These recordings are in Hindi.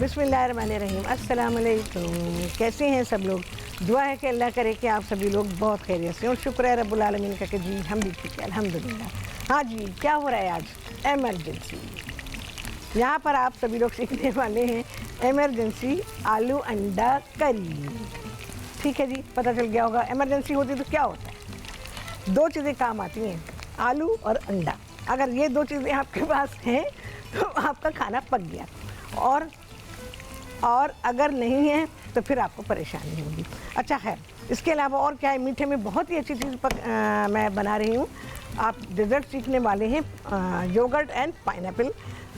बिस्मिल्लाहिर्रहमानिर्रहीम। अस्सलाम वालेकुम। कैसे हैं सब लोग? दुआ है कि अल्लाह करे कि आप सभी लोग बहुत खैरियत से हो। शुक्र है रब्बुल आलमीन का कि जी हम भी ठीक है अल्हम्दुलिल्लाह। हाँ जी, क्या हो रहा है आज? एमरजेंसी। यहाँ पर आप सभी लोग सीखने वाले हैं एमरजेंसी आलू अंडा करी। ठीक है जी, पता चल गया होगा एमरजेंसी होती तो क्या होता है। दो चीज़ें काम आती हैं, आलू और अंडा। अगर ये दो चीज़ें आपके पास हैं तो आपका खाना पक गया, और अगर नहीं है तो फिर आपको परेशानी होगी। अच्छा खैर, इसके अलावा और क्या है, मीठे में बहुत ही अच्छी चीज़ मैं बना रही हूँ। आप डेजर्ट सीखने वाले हैं योगर्ट एंड पाइनएप्पल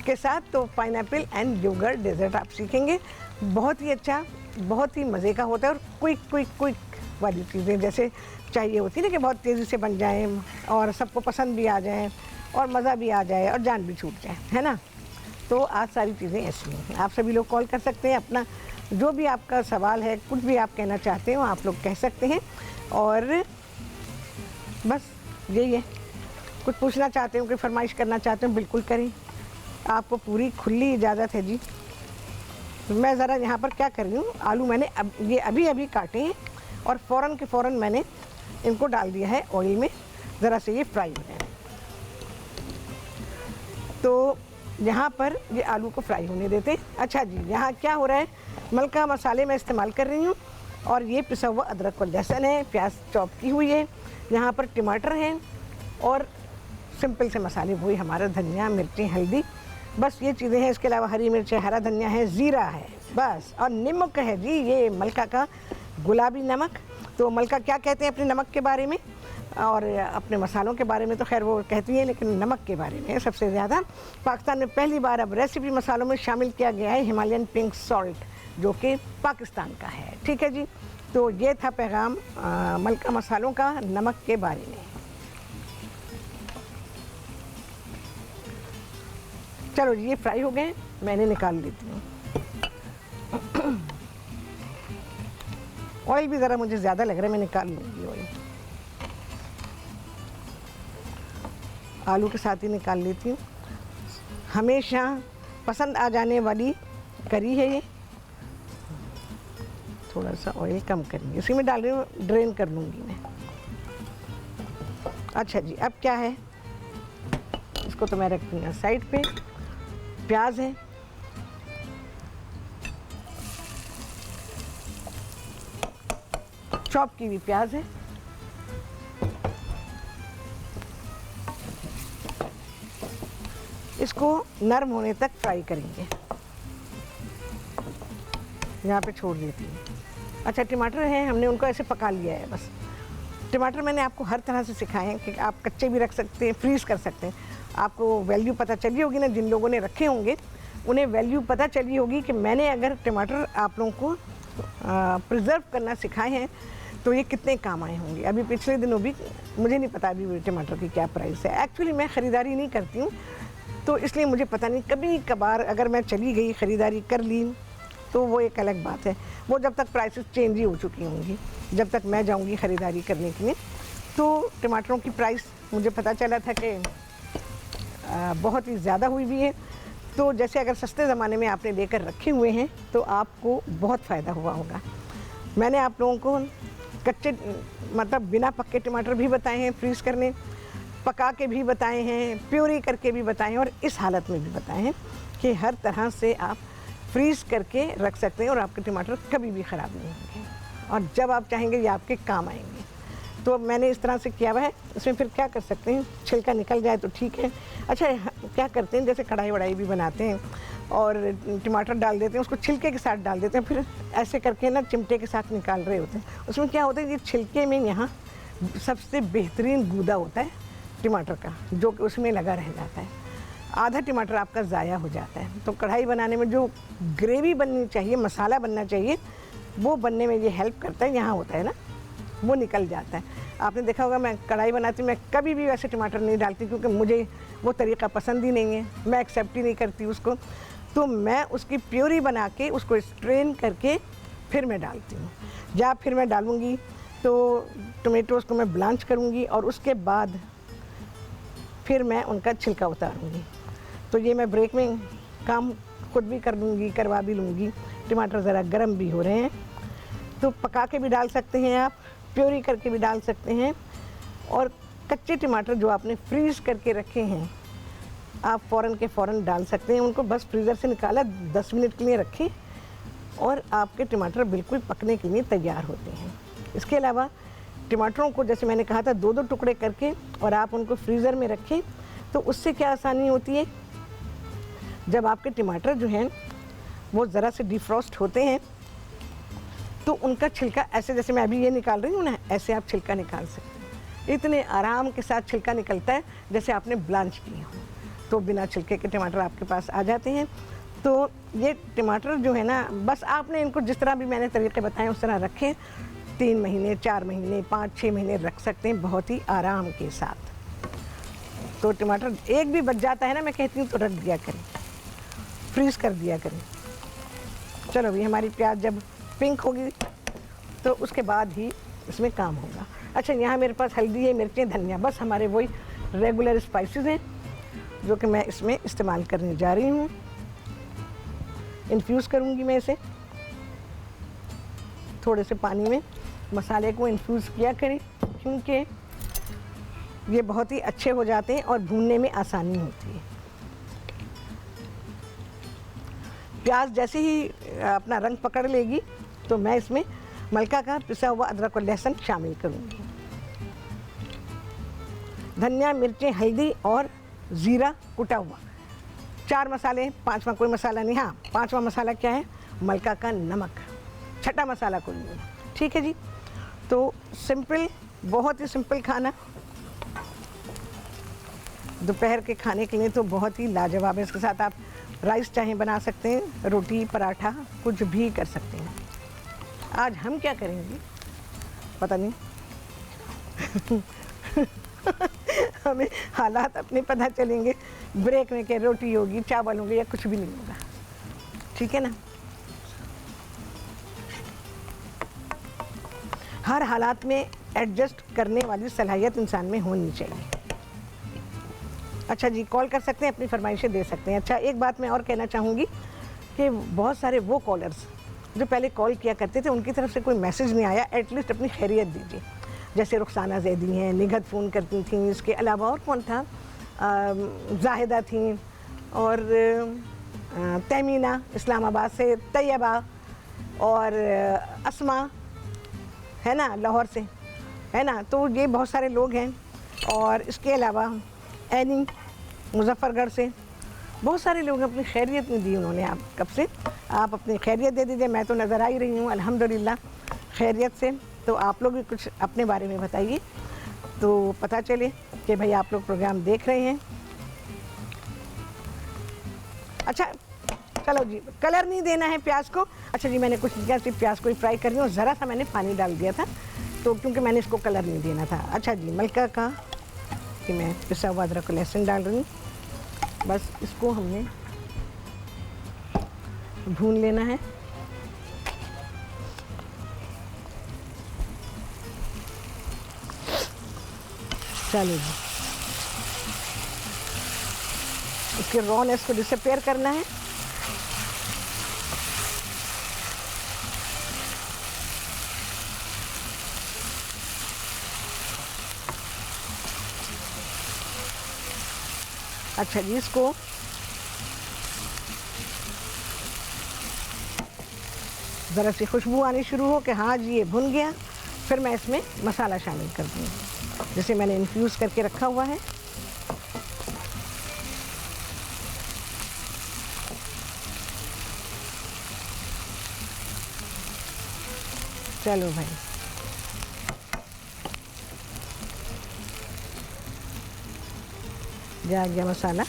के साथ, तो पाइनएप्पल एंड योगर्ट डेजर्ट आप सीखेंगे। बहुत ही अच्छा, बहुत ही मज़े का होता है और क्विक वाली चीज़ें जैसे चाहिए होती है ना कि बहुत तेज़ी से बन जाएँ और सबको पसंद भी आ जाए और मज़ा भी आ जाए और जान भी छूट जाए, है ना। तो आज सारी चीज़ें ऐसी हैं। आप सभी लोग कॉल कर सकते हैं, अपना जो भी आपका सवाल है, कुछ भी आप कहना चाहते हो आप लोग कह सकते हैं। और बस यही है, कुछ पूछना चाहते हो, कोई फरमाइश करना चाहते हो, बिल्कुल करें, आपको पूरी खुली इजाज़त है जी। मैं ज़रा यहाँ पर क्या कर रही हूँ, आलू मैंने ये अभी काटे हैं और फ़ौरन के फ़ौरन मैंने इनको डाल दिया है ऑयल में, ज़रा से ये फ्राई हो जाए। तो यहाँ पर ये आलू को फ्राई होने देते हैं। अच्छा जी, यहाँ क्या हो रहा है, मलका मसाले मैं इस्तेमाल कर रही हूँ और ये पिसा हुआ अदरक और लहसुन है, प्याज चॉप की हुई है, यहाँ पर टमाटर हैं और सिंपल से मसाले वही हमारा धनिया, मिर्ची, हल्दी, बस ये चीज़ें हैं। इसके अलावा हरी मिर्च है, हरा धनिया है, ज़ीरा है बस, और नमक है जी, ये मलका का गुलाबी नमक। तो मलका क्या कहते हैं अपने नमक के बारे में, और अपने मसालों के बारे में तो खैर वो कहती है, लेकिन नमक के बारे में सबसे ज़्यादा पाकिस्तान में पहली बार अब रेसिपी मसालों में शामिल किया गया है हिमालयन पिंक सॉल्ट, जो कि पाकिस्तान का है। ठीक है जी, तो ये था पैगाम मलका मसालों का नमक के बारे में। चलो जी, ये फ्राई हो गए, मैंने निकाल लेती हूँ। ऑयल भी ज़रा मुझे ज़्यादा लग रहा है, मैं निकाल लूँगी ऑयल, आलू के साथ ही निकाल लेती हूँ। हमेशा पसंद आ जाने वाली करी है ये। थोड़ा सा ऑयल कम करेंगे, इसी में डाल रही हूँ, ड्रेन कर लूँगी मैं। अच्छा जी, अब क्या है, इसको तो मैं रखती हूँ साइड पे। प्याज है, चॉप की हुई प्याज है, इसको नरम होने तक फ्राई करेंगे, यहाँ पे छोड़ देती हूँ। अच्छा, टमाटर हैं, हमने उनको ऐसे पका लिया है बस। टमाटर मैंने आपको हर तरह से सिखाए हैं कि आप कच्चे भी रख सकते हैं, फ्रीज़ कर सकते हैं। आपको वैल्यू पता चली होगी ना, जिन लोगों ने रखे होंगे उन्हें वैल्यू पता चली होगी कि मैंने अगर टमाटर आप लोगों को प्रिजर्व करना सिखाए हैं तो ये कितने काम आए होंगे। अभी पिछले दिनों भी, मुझे नहीं पता अभी टमाटर की क्या प्राइस है, एक्चुअली मैं ख़रीदारी नहीं करती हूँ तो इसलिए मुझे पता नहीं। कभी कभार अगर मैं चली गई, ख़रीदारी कर ली तो वो एक अलग बात है, वो जब तक प्राइसेस चेंज ही हो चुकी होंगी, जब तक मैं जाऊंगी ख़रीदारी करने के लिए। तो टमाटरों की प्राइस मुझे पता चला था कि बहुत ही ज़्यादा हुई भी है। तो जैसे अगर सस्ते ज़माने में आपने लेकर रखे हुए हैं तो आपको बहुत फ़ायदा हुआ होगा। मैंने आप लोगों को कच्चे मतलब बिना पक्के टमाटर भी बताए हैं फ्रीज़ करने, पका के भी बताए हैं, प्यूरी करके भी बताए हैं, और इस हालत में भी बताए हैं कि हर तरह से आप फ्रीज़ करके रख सकते हैं और आपके टमाटर कभी भी ख़राब नहीं होंगे, और जब आप चाहेंगे ये आपके काम आएंगे। तो मैंने इस तरह से किया हुआ है। इसमें फिर क्या कर सकते हैं, छिलका निकल जाए तो ठीक है। अच्छा, क्या करते हैं, जैसे कढ़ाई वढ़ाई भी बनाते हैं और टमाटर डाल देते हैं, उसको छिलके के साथ डाल देते हैं, फिर ऐसे करके ना चिमटे के साथ निकाल रहे होते हैं। उसमें क्या होता है, ये छिलके में यहाँ सबसे बेहतरीन गूदा होता है टमाटर का, जो कि उसमें लगा रह जाता है। आधा टमाटर आपका ज़ाया हो जाता है। तो कढ़ाई बनाने में जो ग्रेवी बननी चाहिए, मसाला बनना चाहिए, वो बनने में ये हेल्प करता है। यहाँ होता है ना, वो निकल जाता है। आपने देखा होगा मैं कढ़ाई बनाती हूँ, मैं कभी भी वैसे टमाटर नहीं डालती क्योंकि मुझे वो तरीक़ा पसंद ही नहीं है, मैं एक्सेप्ट ही नहीं करती उसको। तो मैं उसकी प्यूरी बना के उसको स्ट्रेन करके फिर मैं डालती हूँ। जब फिर मैं डालूँगी तो टमेटोज़ को मैं ब्लांच करूँगी और उसके बाद फिर मैं उनका छिलका उतारूँगी। तो ये मैं ब्रेक में काम खुद भी कर लूँगी, करवा भी लूँगी। टमाटर ज़रा गर्म भी हो रहे हैं, तो पका के भी डाल सकते हैं आप, प्योरी करके भी डाल सकते हैं। और कच्चे टमाटर जो आपने फ्रीज़ करके रखे हैं आप फ़ौरन के फ़ौरन डाल सकते हैं। उनको बस फ्रीज़र से निकाला, 10 मिनट के लिए रखें और आपके टमाटर बिल्कुल पकने के लिए तैयार होते हैं। इसके अलावा टमाटरों को जैसे मैंने कहा था 2-2 टुकड़े करके और आप उनको फ्रीज़र में रखें, तो उससे क्या आसानी होती है, जब आपके टमाटर जो हैं वो ज़रा से डिफ्रॉस्ट होते हैं तो उनका छिलका ऐसे, जैसे मैं अभी ये निकाल रही हूँ ना, ऐसे आप छिलका निकाल सकते हैं। इतने आराम के साथ छिलका निकलता है जैसे आपने ब्लांच किया हो, तो बिना छिलके के टमाटर आपके पास आ जाते हैं। तो ये टमाटर जो है ना, बस आपने इनको जिस तरह भी मैंने तरीके बताए उस तरह रखें। 3 महीने, 4 महीने, 5-6 महीने रख सकते हैं बहुत ही आराम के साथ। तो टमाटर एक भी बच जाता है ना, मैं कहती हूँ तो रख दिया करें, फ्रीज़ कर दिया करें। चलो अभी हमारी प्याज जब पिंक होगी तो उसके बाद ही इसमें काम होगा। अच्छा, यहाँ मेरे पास हल्दी है, मिर्चें, धनिया, बस हमारे वही रेगुलर स्पाइसेस हैं जो कि मैं इसमें इस्तेमाल करने जा रही हूँ। इन्फ्यूज़ करूँगी मैं इसे थोड़े से पानी में। मसाले को इन्फ्यूज़ किया करें क्योंकि ये बहुत ही अच्छे हो जाते हैं और भूनने में आसानी होती है। प्याज जैसे ही अपना रंग पकड़ लेगी तो मैं इसमें मलका का पिसा हुआ अदरक और लहसुन शामिल करूँगी। धनिया, मिर्चें, हल्दी और ज़ीरा कुटा हुआ, 4 मसाले, 5वां कोई मसाला नहीं। हाँ, 5वां मसाला क्या है, मलका का नमक, छठा मसाला कोई नहीं। ठीक है जी। तो सिंपल, बहुत ही सिंपल खाना, दोपहर के खाने के लिए तो बहुत ही लाजवाब है। इसके साथ आप राइस चाहे बना सकते हैं, रोटी, पराठा, कुछ भी कर सकते हैं। आज हम क्या करेंगे पता नहीं हमें हालात अपने पता चलेंगे ब्रेक में, कि रोटी होगी, चावल होंगे या कुछ भी नहीं होगा। ठीक है ना। हर हालात में एडजस्ट करने वाली सलाहियत इंसान में होनी चाहिए। अच्छा जी, कॉल कर सकते हैं, अपनी फरमाइशें दे सकते हैं। अच्छा, एक बात मैं और कहना चाहूँगी कि बहुत सारे वो कॉलर्स जो पहले कॉल किया करते थे उनकी तरफ से कोई मैसेज नहीं आया, एटलीस्ट अपनी खैरियत दीजिए। जैसे रुखसाना जैदी हैं, निगहत फ़ोन करती थी, इसके अलावा और कौन था, जाहिदा थी, और तैमीना इस्लामाबाद से, तैयबा और अस्मा है ना लाहौर से, है ना। तो ये बहुत सारे लोग हैं। और इसके अलावा एनी मुजफ्फरगढ़ से, बहुत सारे लोग अपनी खैरियत नहीं दी उन्होंने। आप कब से आप अपनी खैरियत दे दीजिए। मैं तो नज़र आ ही रही हूँ अल्हम्दुलिल्लाह खैरियत से। तो आप लोग भी कुछ अपने बारे में बताइए तो पता चले कि भाई आप लोग प्रोग्राम देख रहे हैं। अच्छा चलो जी, कलर नहीं देना है प्याज को। अच्छा जी, मैंने कुछ किया, सिर्फ प्याज को ही फ्राई कर रही हूँ। ज़रा सा मैंने पानी डाल दिया था तो क्योंकि मैंने इसको कलर नहीं देना था। अच्छा जी, मलका का कि मैं पिसा हुआ अदरक लहसुन डाल रही हूँ। बस इसको हमने भून लेना है। चलो जी, इसके रॉनेस को डिसअपीयर करना है। अच्छा जी, इसको ज़रा सी खुशबू आनी शुरू हो कि हाँ जी ये भुन गया, फिर मैं इसमें मसाला शामिल कर दूँगी जिसे मैंने इन्फ्यूज़ करके रखा हुआ है। चलो भाई, जा गया मसाला।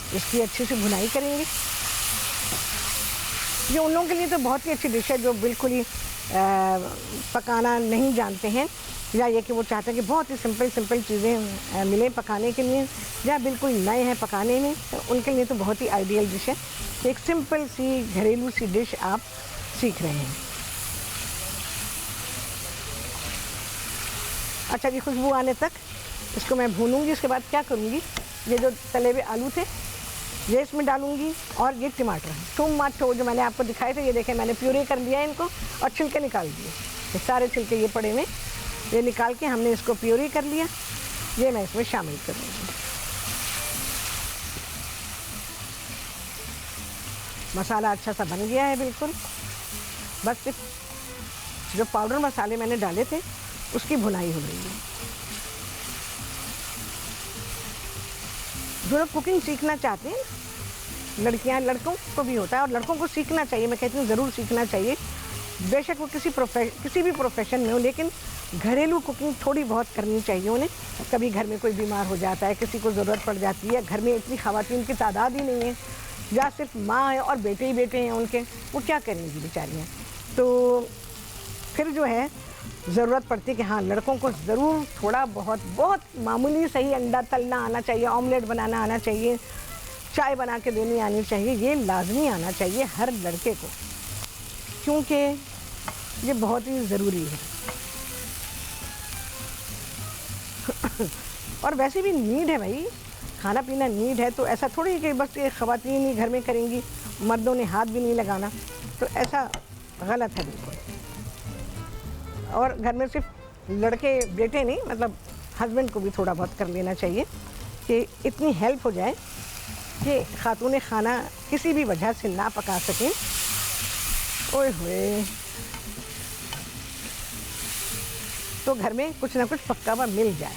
इसकी अच्छे से भुनाई करेंगे। ये उन लोगों के लिए तो बहुत ही अच्छी डिश है जो बिल्कुल ही पकाना नहीं जानते हैं, या ये कि वो चाहते हैं कि बहुत ही सिंपल चीज़ें मिलें पकाने के लिए, या बिल्कुल नए हैं पकाने में, तो उनके लिए तो बहुत ही आइडियल डिश है। एक सिंपल सी घरेलू सी डिश आप सीख रहे हैं। अच्छा जी, खुशबू आने तक इसको मैं भूनूंगी। इसके बाद क्या करूँगी, ये जो तले हुए आलू थे ये इसमें डालूंगी, और ये टमाटर टमाटो जो मैंने आपको दिखाए थे, ये देखें मैंने प्यूरी कर लिया है इनको और छिलके निकाल दिए। ये सारे छिलके ये पड़े हुए, ये निकाल के हमने इसको प्यूरी कर लिया। ये मैं इसमें शामिल करूँगी। मसाला अच्छा सा बन गया है बिल्कुल। बस सिर्फ जो पाउडर मसाले मैंने डाले थे उसकी भुनाई हो रही है। जो लोग कुकिंग सीखना चाहते हैं, लड़कियां, लड़कों को भी होता है और लड़कों को सीखना चाहिए, मैं कहती हूँ ज़रूर सीखना चाहिए। बेशक वो किसी भी प्रोफेशन में हो, लेकिन घरेलू कुकिंग थोड़ी बहुत करनी चाहिए उन्हें। कभी घर में कोई बीमार हो जाता है, किसी को ज़रूरत पड़ जाती है, घर में इतनी ख़वातीन की तादाद ही नहीं है, या सिर्फ माँ है और बेटे ही बेटे हैं उनके, वो क्या करेंगी बेचारियाँ। तो फिर जो है ज़रूरत पड़ती है कि हाँ, लड़कों को ज़रूर थोड़ा बहुत मामूली सही अंडा तलना आना चाहिए, ऑमलेट बनाना आना चाहिए, चाय बना के देनी आनी चाहिए। ये लाजमी आना चाहिए हर लड़के को, क्योंकि ये बहुत ही ज़रूरी है। और वैसे भी नीड है भाई, खाना पीना नीड है। तो ऐसा थोड़ी कि बस ये ख़वातीन ही घर में करेंगी, मर्दों ने हाथ भी नहीं लगाना, तो ऐसा गलत है बिल्कुल। और घर में सिर्फ लड़के बेटे नहीं, मतलब हस्बैंड को भी थोड़ा बहुत कर लेना चाहिए कि इतनी हेल्प हो जाए कि खातून खाना किसी भी वजह से ना पका सकें। ओए होए, तो घर में कुछ ना कुछ पक्का हुआ मिल जाए।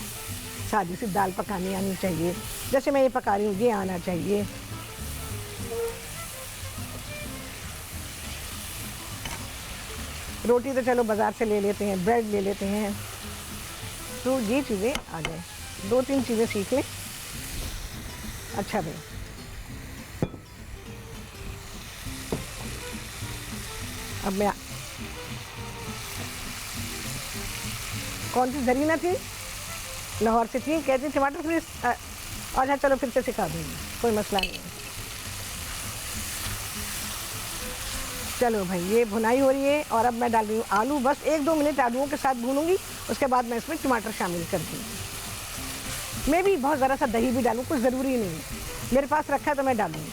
सादी सी दाल पकानी आनी चाहिए, जैसे मैं ये पका रही हूँ ये आना चाहिए। रोटी तो चलो बाज़ार से ले लेते हैं, ब्रेड ले लेते हैं, तो ये चीज़ें आ जाए, 2-3 चीज़ें सीख लें। अच्छा भाई, अब मैं कौन सी जरीना थी, लाहौर से थी, कहती टमाटर फ्री। अच्छा चलो फिर से सिखा दूँगी, कोई मसला नहीं है। चलो भाई, ये भुनाई हो रही है और अब मैं डाल रही हूँ आलू। बस 1-2 मिनट आलूओं के साथ भूनूंगी, उसके बाद मैं इसमें टमाटर शामिल कर दूँगी। मैं भी बहुत ज़रा सा दही भी डालूँ, कुछ ज़रूरी नहीं है, मेरे पास रखा है तो मैं डालूँगी,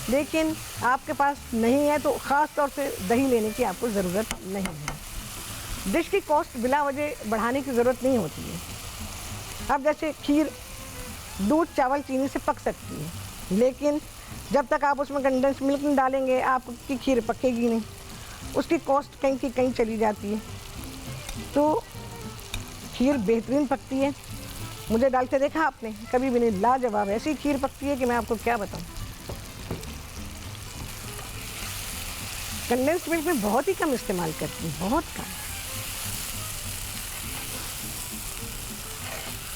लेकिन आपके पास नहीं है तो ख़ास तौर से दही लेने की आपको ज़रूरत नहीं है। डिश की कॉस्ट बिला वजह बढ़ाने की ज़रूरत नहीं होती है। अब जैसे खीर दूध चावल चीनी से पक सकती है, लेकिन जब तक आप उसमें कंडेंस मिल्क नहीं डालेंगे आपकी खीर पकेगी नहीं, उसकी कॉस्ट कहीं की कहीं चली जाती है। तो खीर बेहतरीन पकती है, मुझे डालते देखा आपने? कभी भी नहीं, लाजवाब ऐसी खीर पकती है कि मैं आपको क्या बताऊं। कंडेंस्ड मिल्क में बहुत ही कम इस्तेमाल करती हूँ, बहुत कम।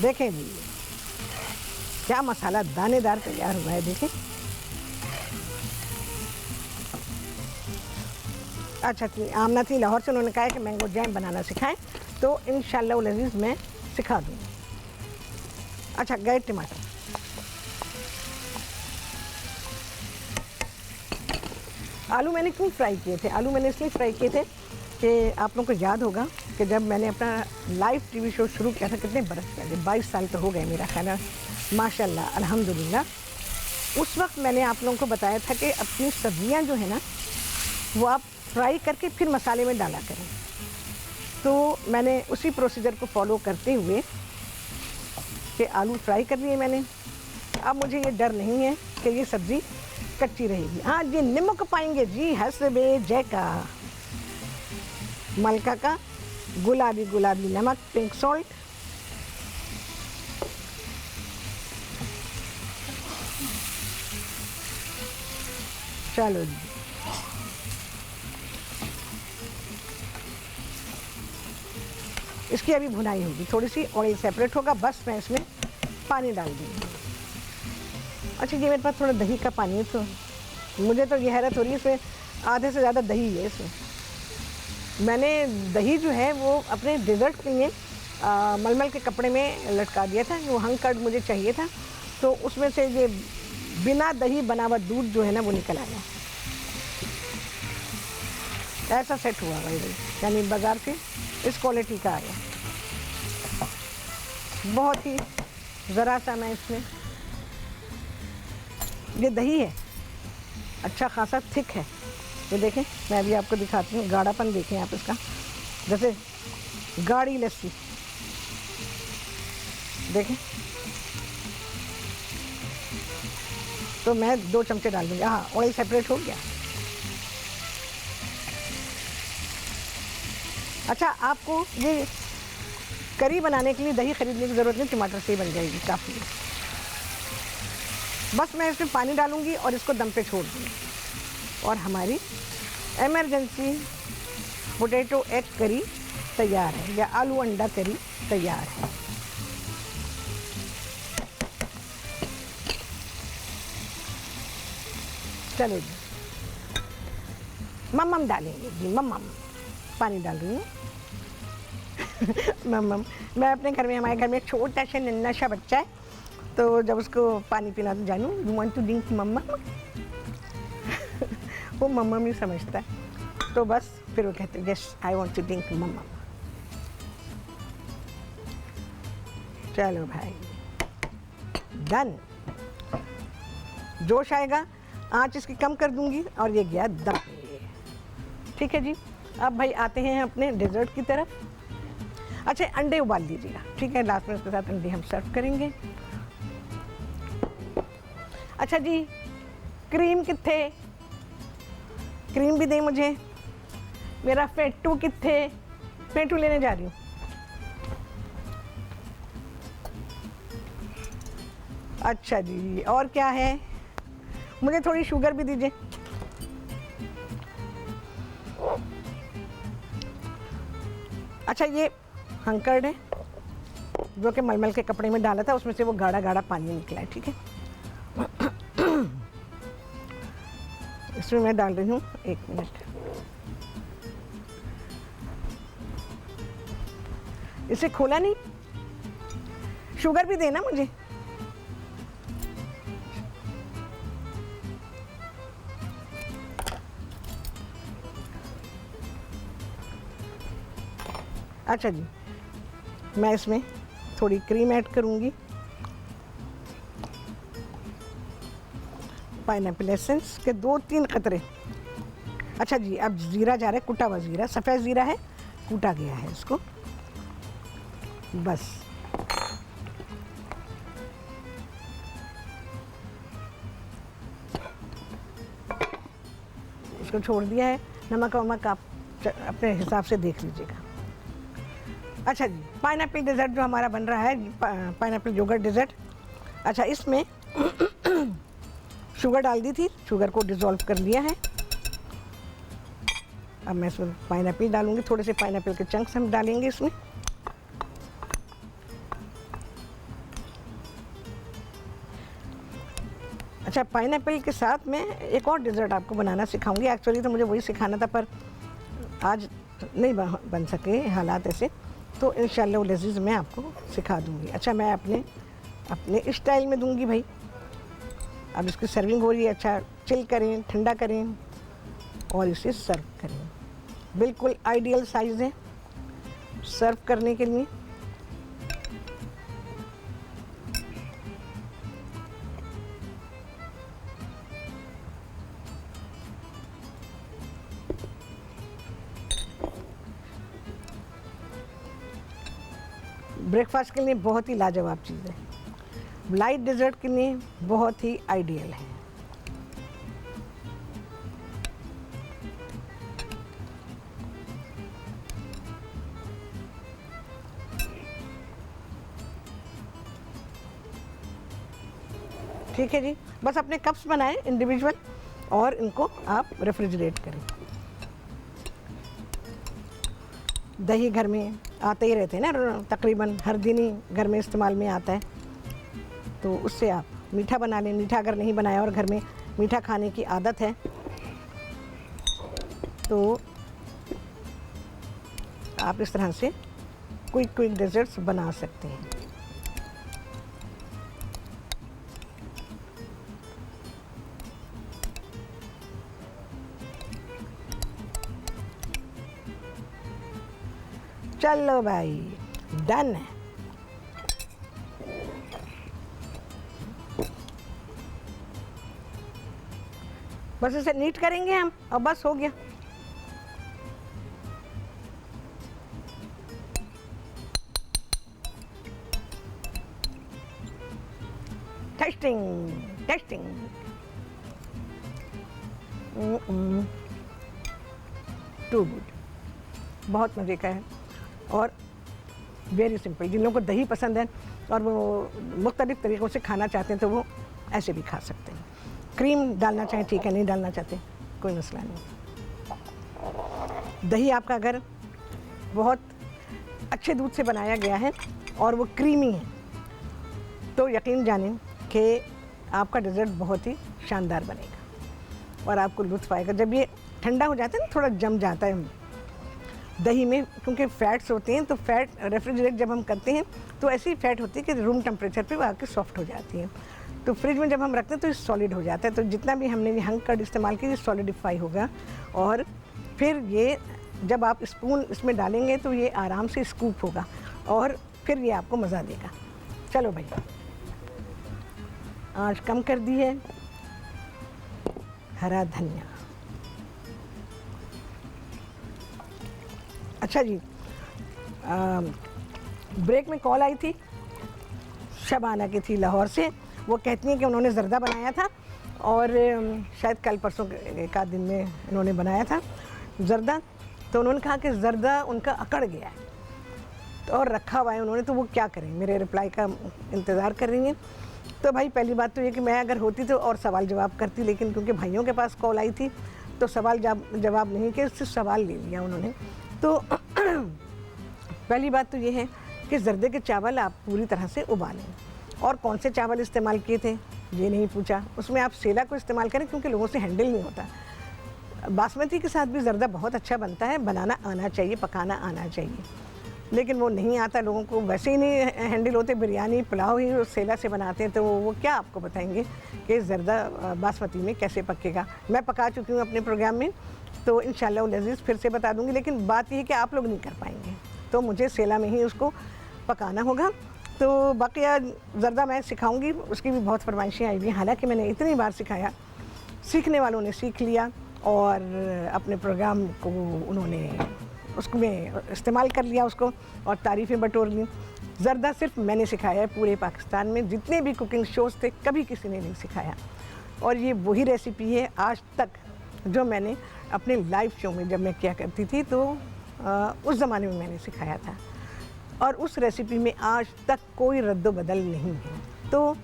देखें जी क्या मसाला दानेदार तैयार हुआ है, देखें। अच्छा थी आमना थी लाहौर से, उन्होंने कहा है कि मैंगो जैम बनाना सिखाएं, तो इंशाल्लाह लजीज़ मैं सिखा दूँगी। अच्छा गए टमाटर, आलू मैंने क्यों फ्राई किए थे? आलू मैंने इसलिए फ्राई किए थे कि आप लोगों को याद होगा कि जब मैंने अपना लाइव टीवी शो शुरू किया था, कितने बरस पहले, 22 साल तो हो गए मेरा ख्याल, माशाल्लाह अल्हम्दुलिल्लाह। उस वक्त मैंने आप लोगों को बताया था कि अपनी सब्जियां जो है ना वो आप फ्राई करके फिर मसाले में डाला करें। तो मैंने उसी प्रोसीजर को फॉलो करते हुए कि आलू फ्राई कर लिए मैंने। अब मुझे ये डर नहीं है कि ये सब्ज़ी कच्ची रहेगी। हाँ जी, नमक पाएंगे जी, हसबे जैका, मलका का गुलाबी गुलाबी नमक, पिंक सॉल्ट। चलो जी, इसकी अभी भुनाई होगी, थोड़ी सी ऑयल सेपरेट होगा, बस मैं इसमें पानी डाल दूँगी। अच्छा ये मेरे पास थोड़ा दही का पानी है, तो मुझे तो ये हैरत हो रही है, इसमें आधे से ज़्यादा दही है इसमें। मैंने दही जो है वो अपने डेजर्ट के लिए मलमल के कपड़े में लटका दिया था, वो हंग कर्ड मुझे चाहिए था, तो उसमें से ये बिना दही बना हुआ दूध जो है ना वो निकल आया। ऐसा सेट हुआ भाई, यानी बाज़ार से इस क्वालिटी का आया। बहुत ही ज़रा सा मैं इसमें, ये दही है अच्छा खासा थिक है, ये देखें, मैं अभी आपको दिखाती हूँ, गाढ़ापन देखें आप इसका, जैसे गाढ़ी लस्सी, देखें। तो मैं 2 चमचे डाल दूँगी। हाँ, ऑयल सेपरेट हो गया। अच्छा, आपको ये करी बनाने के लिए दही खरीदने की ज़रूरत नहीं, टमाटर से ही बन जाएगी काफ़ी। बस मैं इसमें पानी डालूँगी और इसको दम पे छोड़ दूँगी और हमारी इमरजेंसी पोटैटो एग करी तैयार है, या आलू अंडा करी तैयार है। चलो जी, मम्मम डालेंगे जी, मम्मम पानी डाल रही हूँ। मम्मम, मैं अपने घर में, हमारे घर में एक छोटा सा नन्हा सा बच्चा है, तो जब उसको पानी पीना तो जानू यू वांट टू ड्रिंक मम्मा, वो मम्मम ही समझता है, तो बस फिर वो कहते हैं yes I want to drink mama. चलो भाई, डन। जोश आएगा, आँच इसकी कम कर दूंगी और ये गया दम पे। ठीक है जी, अब भाई आते हैं अपने डेजर्ट की तरफ। अच्छा, अंडे उबाल दीजिएगा, ठीक है, लास्ट में उसके साथ अंडे हम सर्व करेंगे। अच्छा जी, क्रीम कित्थे, क्रीम भी दें मुझे। मेरा फेटू कित्थे, फेटू लेने जा रही हूँ। अच्छा जी, और क्या है, मुझे थोड़ी शुगर भी दीजिए। अच्छा, ये हंकर्ड है जो कि मलमल के कपड़े में डाला था, उसमें से वो गाढ़ा गाढ़ा पानी निकला है, ठीक है। इसमें मैं डाल रही हूँ, 1 मिनट, इसे खोला नहीं, शुगर भी देना मुझे। अच्छा जी, मैं इसमें थोड़ी क्रीम ऐड करूँगी, पाइनएप्पल एसेंस के 2-3 कतरे। अच्छा जी, अब ज़ीरा जा रहा है, कुटा हुआ ज़ीरा, सफ़ेद ज़ीरा है, कूटा गया है इसको, बस। इसको छोड़ दिया है, नमक वमक आप अपने हिसाब से देख लीजिएगा। अच्छा जी, पाइनएप्पल डेजर्ट जो हमारा बन रहा है, पाइनएप्पल योगर्ट डेजर्ट। अच्छा, इसमें शुगर डाल दी थी, शुगर को डिज़ोल्व कर लिया है। अब मैं इसमें पाइनएप्पल डालूंगी, थोड़े से पाइनएप्पल के चंक्स हम डालेंगे इसमें। अच्छा, पाइनएप्पल के साथ मैं एक और डेजर्ट आपको बनाना सिखाऊंगी। एक्चुअली तो मुझे वही सिखाना था, पर आज नहीं बन सके हालात ऐसे, तो इंशाल्लाह लजीज़ मैं आपको सिखा दूंगी। अच्छा, मैं अपने स्टाइल में दूंगी भाई। अब इसकी सर्विंग हो रही है। अच्छा, चिल करें, ठंडा करें और इसे सर्व करें। बिल्कुल आइडियल साइज़ है सर्व करने के लिए। ब्रेकफास्ट के लिए बहुत ही लाजवाब चीज़ है, लाइट डेजर्ट के लिए बहुत ही आइडियल है। ठीक है जी, बस अपने कप्स बनाएं इंडिविजुअल और इनको आप रेफ्रिजरेट करें। दही घर में आते ही रहते हैं ना, तकरीबन हर दिन ही घर में इस्तेमाल में आता है, तो उससे आप मीठा बना लें। मीठा अगर नहीं बनाया और घर में मीठा खाने की आदत है तो आप इस तरह से क्विक डेजर्ट्स बना सकते हैं। चलो भाई, डन है। बस इसे नीट करेंगे हम और बस हो गया। Testing testing. टू गुड, बहुत मज़े का है और वेरी सिंपल। जिन लोगों को दही पसंद है और वो मुख्तलिफ़ तरीक़ों से खाना चाहते हैं तो वो ऐसे भी खा सकते हैं। क्रीम डालना चाहें ठीक है, नहीं डालना चाहते कोई मसला नहीं। दही आपका अगर बहुत अच्छे दूध से बनाया गया है और वो क्रीमी है तो यकीन जानें कि आपका डेज़र्ट बहुत ही शानदार बनेगा और आपको लुत्फ़ आएगा। जब ये ठंडा हो जाता है ना, थोड़ा जम जाता है दही में, क्योंकि फ़ैट्स होते हैं तो फ़ैट रेफ्रिजरेट जब हम करते हैं तो ऐसी फ़ैट होती है कि रूम टेम्परेचर पे वो आके सॉफ्ट हो जाती है। तो फ्रिज में जब हम रखते हैं तो ये सॉलिड हो जाता है। तो जितना भी हमने ये हंग कर्ड इस्तेमाल किया ये सॉलिडिफाई होगा और फिर ये जब आप स्पून इसमें डालेंगे तो ये आराम से स्कूप होगा और फिर ये आपको मज़ा देगा। चलो भाई, आँच कम कर दी है। हरा धनिया। अच्छा जी, ब्रेक में कॉल आई थी, शबाना की थी लाहौर से। वो कहती हैं कि उन्होंने ज़र्दा बनाया था और शायद कल परसों एक आध दिन में इन्होंने बनाया था ज़र्दा। तो उन्होंने कहा कि ज़र्दा उनका अकड़ गया है तो और रखा हुआ है उन्होंने, तो वो क्या करें, मेरे रिप्लाई का इंतज़ार कर रही हैं। तो भाई पहली बात तो ये कि मैं अगर होती तो और सवाल जवाब करती, लेकिन क्योंकि भाइयों के पास कॉल आई थी तो सवाल जवाब नहीं किया, सिर्फ सवाल ले लिया उन्होंने। तो पहली बात तो ये है कि ज़र्दे के चावल आप पूरी तरह से उबालें और कौन से चावल इस्तेमाल किए थे ये नहीं पूछा। उसमें आप सेला को इस्तेमाल करें क्योंकि लोगों से हैंडल नहीं होता। बासमती के साथ भी ज़र्दा बहुत अच्छा बनता है, बनाना आना चाहिए, पकाना आना चाहिए, लेकिन वो नहीं आता लोगों को, वैसे ही नहीं हैंडल होते। बिरयानी पुलाव ही सेला से बनाते हैं तो वो क्या आपको बताएंगे कि ज़र्दा बासमती में कैसे पकेगा। मैं पका चुकी हूँ अपने प्रोग्राम में, तो इंशाल्लाह लज़ीज़ फिर से बता दूँगी, लेकिन बात ये है कि आप लोग नहीं कर पाएंगे तो मुझे सेला में ही उसको पकाना होगा। तो बाकी ज़र्दा मैं सिखाऊंगी, उसकी भी बहुत फरमाइशें आई हुई हैं। हालांकि मैंने इतनी बार सिखाया, सीखने वालों ने सीख लिया और अपने प्रोग्राम को उन्होंने उसमें इस्तेमाल कर लिया उसको और तारीफ़ें बटोर ली। ज़र्दा सिर्फ मैंने सिखाया है पूरे पाकिस्तान में, जितने भी कुकिंग शोज़ थे कभी किसी ने नहीं सिखाया। और ये वही रेसिपी है आज तक जो मैंने अपने लाइव शो में जब मैं क्या करती थी तो उस ज़माने में मैंने सिखाया था और उस रेसिपी में आज तक कोई रद्दो बदल नहीं है। तो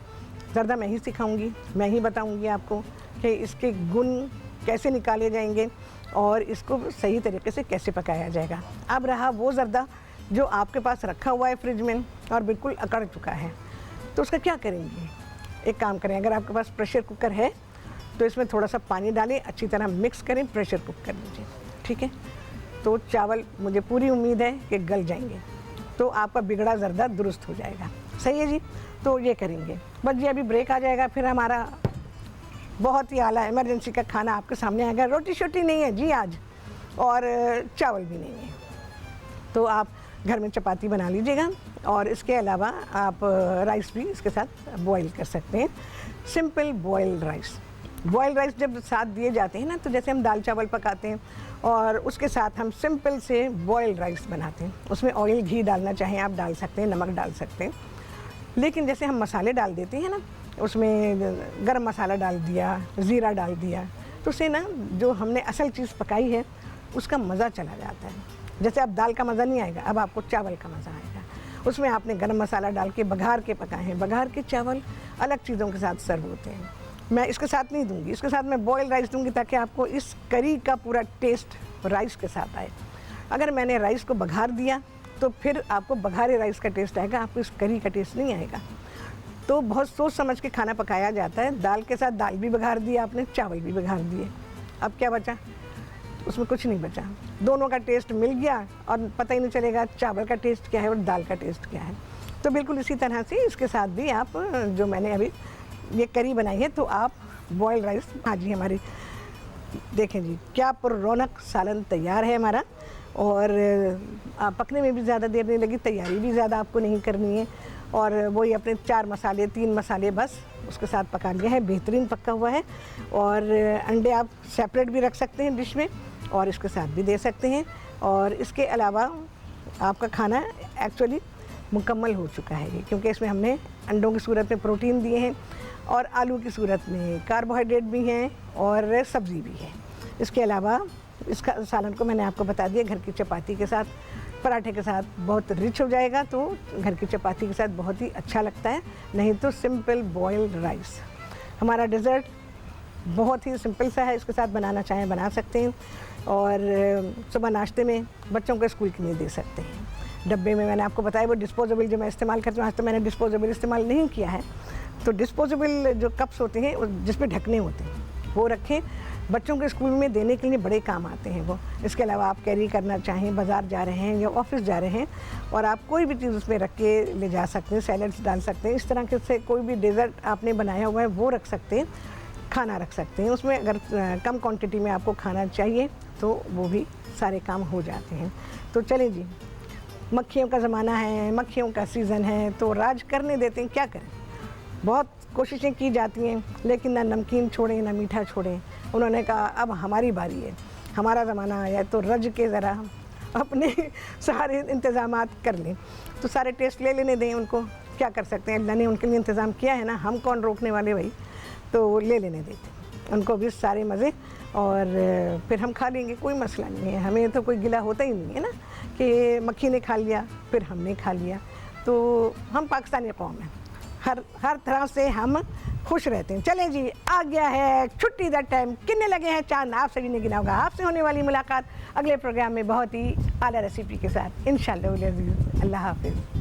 ज़र्दा मैं ही सिखाऊंगी, मैं ही बताऊंगी आपको कि इसके गुण कैसे निकाले जाएंगे और इसको सही तरीके से कैसे पकाया जाएगा। अब रहा वो ज़र्दा जो आपके पास रखा हुआ है फ्रिज में और बिल्कुल अकड़ चुका है, तो उसका क्या करेंगे? एक काम करें, अगर आपके पास प्रेशर कुकर है तो इसमें थोड़ा सा पानी डालें, अच्छी तरह मिक्स करें, प्रेशर कुक कर लीजिए, ठीक है। तो चावल मुझे पूरी उम्मीद है कि गल जाएंगे तो आपका बिगड़ा ज़र्दा दुरुस्त हो जाएगा। सही है जी, तो ये करेंगे। बस जी अभी ब्रेक आ जाएगा, फिर हमारा बहुत ही आला इमरजेंसी का खाना आपके सामने आएगा। रोटी शोटी नहीं है जी आज और चावल भी नहीं है, तो आप घर में चपाती बना लीजिएगा और इसके अलावा आप राइस भी इसके साथ बॉईल कर सकते हैं। Simple boiled rice. Boiled rice जब साथ दिए जाते हैं ना, तो जैसे हम दाल चावल पकाते हैं और उसके साथ हम सिंपल से बॉइल्ड राइस बनाते हैं। उसमें ऑयल घी डालना चाहें आप डाल सकते हैं, नमक डाल सकते हैं, लेकिन जैसे हम मसाले डाल देते हैं ना, उसमें गरम मसाला डाल दिया, ज़ीरा डाल दिया, तो उससे ना जो हमने असल चीज़ पकाई है उसका मज़ा चला जाता है। जैसे अब दाल का मज़ा नहीं आएगा, अब आपको चावल का मज़ा आएगा। उसमें आपने गरम मसाला डाल के बघार के पकाए हैं। बघार के चावल अलग चीज़ों के साथ सर्व होते हैं। मैं इसके साथ नहीं दूंगी, इसके साथ मैं बॉयल राइस दूंगी ताकि आपको इस करी का पूरा टेस्ट राइस के साथ आए। अगर मैंने राइस को बघार दिया तो फिर आपको बघारे राइस का टेस्ट आएगा, आपको इस करी का टेस्ट नहीं आएगा। तो बहुत सोच समझ के खाना पकाया जाता है। दाल के साथ दाल भी बघार दिया आपने, चावल भी बघार दिए, अब क्या बचा? उसमें कुछ नहीं बचा। दोनों का टेस्ट मिल गया और पता ही नहीं चलेगा चावल का टेस्ट क्या है और दाल का टेस्ट क्या है। तो बिल्कुल इसी तरह से इसके साथ भी आप जो मैंने अभी ये करी बनाई है तो आप बॉयल राइस। हाँ जी, हमारी देखें जी क्या रौनक सालन तैयार है हमारा और पकने में भी ज़्यादा देर नहीं लगी, तैयारी भी ज़्यादा आपको नहीं करनी है और वही अपने 4 मसाले 3 मसाले बस उसके साथ पका लिया है, बेहतरीन पका हुआ है। और अंडे आप सेपरेट भी रख सकते हैं डिश में और इसके साथ भी दे सकते हैं। और इसके अलावा आपका खाना एक्चुअली मुकम्मल हो चुका है, क्योंकि इसमें हमने अंडों की सूरत में प्रोटीन दिए हैं और आलू की सूरत में कार्बोहाइड्रेट भी हैं और सब्ज़ी भी है। इसके अलावा इसका सालन को मैंने आपको बता दिया, घर की चपाती के साथ, पराठे के साथ बहुत रिच हो जाएगा, तो घर की चपाती के साथ बहुत ही अच्छा लगता है। नहीं तो सिंपल बॉइल्ड राइस। हमारा डेज़र्ट बहुत ही सिंपल सा है, इसके साथ बनाना चाहें बना सकते हैं। और सुबह नाश्ते में बच्चों को स्कूल के लिए दे सकते हैं। डब्बे में मैंने आपको बताया वो डिस्पोजेबल जो मैं इस्तेमाल करती हूँ, आज तो मैंने डिस्पोजेबल इस्तेमाल नहीं किया है। तो डिस्पोजेबल जो कप्स होते हैं जिसमें ढकने होते हैं वो रखें, बच्चों के स्कूल में देने के लिए बड़े काम आते हैं वो। इसके अलावा आप कैरी करना चाहें, बाज़ार जा रहे हैं या ऑफिस जा रहे हैं और आप कोई भी चीज़ उसमें रख के ले जा सकते हैं, सैलड्स डाल सकते हैं, इस तरह के से कोई भी डेज़र्ट आपने बनाया हुआ है वो रख सकते हैं, खाना रख सकते हैं उसमें। अगर कम क्वांटिटी में आपको खाना चाहिए तो वो भी सारे काम हो जाते हैं। तो चलें जी, मक्खियों का ज़माना है, मक्खियों का सीज़न है, तो राज करने देते हैं, क्या करें। बहुत कोशिशें की जाती हैं लेकिन ना नमकीन छोड़ें ना मीठा छोड़ें। उन्होंने कहा अब हमारी बारी है, हमारा ज़माना आया, तो रज के ज़रा अपने सारे इंतज़ामात कर लें। तो सारे टेस्ट ले लेने दें उनको, क्या कर सकते हैं, अल्लाह ने उनके लिए इंतज़ाम किया है ना, हम कौन रोकने वाले भाई। तो ले लेने देते उनको भी सारे मज़े, और फिर हम खा लेंगे, कोई मसला नहीं है। हमें तो कोई गिला होता ही नहीं है ना कि मक्खी ने खा लिया फिर हमने खा लिया। तो हम पाकिस्तानी कौम हैं, हर तरह से हम खुश रहते हैं। चलें जी, आ गया है छुट्टी का टाइम, कितने लगे हैं चांद आपसे भी नहीं गिना होगा। आपसे होने वाली मुलाकात अगले प्रोग्राम में बहुत ही आला रेसिपी के साथ इंशाअल्लाह। अल्लाह हाफिज़।